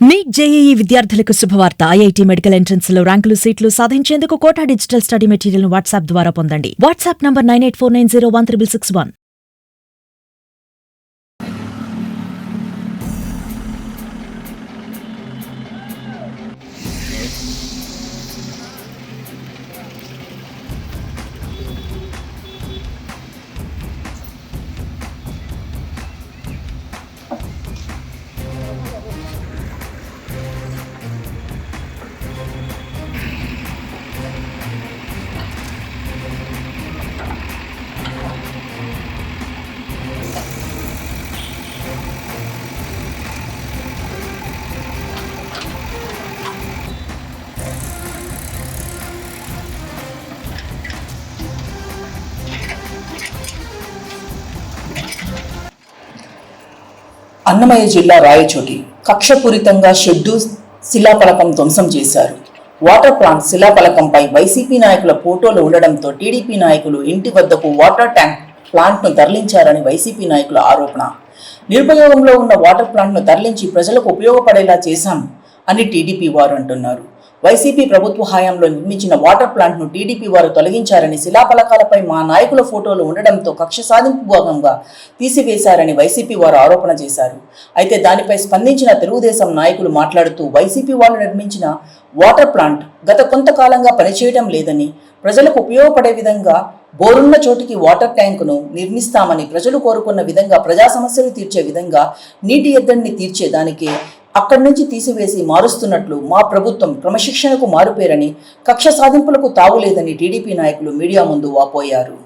Neat JEE విద్యార్థులకు శుభవార్త. IIT medical entrance లో ర్యాంకులు సీట్లు సాధించేందుకు Kota digital study material WhatsApp ద్వారా పొందండి. WhatsApp number 9849016661. అన్నమయ్య జిల్లా రాయచోటి కక్షపూరితంగా షెడ్డు శిలాఫలకం ధ్వంసం చేశారు. వాటర్ ప్లాంట్ శిలాఫలకంపై వైసీపీ నాయకుల ఫోటోలు ఉండడంతో టీడీపీ నాయకులు ఇంటి వద్దకు వాటర్ ట్యాంక్ ప్లాంట్ను తరలించారని వైసీపీ నాయకుల ఆరోపణ. నిరుపయోగంలో ఉన్న వాటర్ ప్లాంట్ను తరలించి ప్రజలకు ఉపయోగపడేలా చేశాం అని టీడీపీ వారు అంటున్నారు. వైసీపీ ప్రభుత్వ హయాంలో నిర్మించిన వాటర్ ప్లాంట్ను టీడీపీ వారు తొలగించారని, శిలాఫలకాలపై మా నాయకుల ఫోటోలు ఉండడంతో కక్ష సాధింపు భాగంగా తీసివేశారని వైసీపీ వారు ఆరోపణ చేశారు. అయితే దానిపై స్పందించిన తెలుగుదేశం నాయకులు మాట్లాడుతూ, వైసీపీ వాళ్ళు నిర్మించిన వాటర్ ప్లాంట్ గత కొంతకాలంగా పనిచేయడం లేదని, ప్రజలకు ఉపయోగపడే విధంగా బోరున్న చోటికి వాటర్ ట్యాంకును నిర్మిస్తామని, ప్రజలు కోరుకున్న విధంగా ప్రజా సమస్యలు తీర్చే విధంగా నీటి ఎద్దడిని తీర్చేదానికి అక్కడి నుంచి తీసివేసి మారుస్తున్నట్లు మా ప్రభుత్వం క్రమశిక్షణకు మారుపేరని, కక్ష సాధింపులకు తావులేదని టీడీపీ నాయకులు మీడియా ముందు వాపోయారు.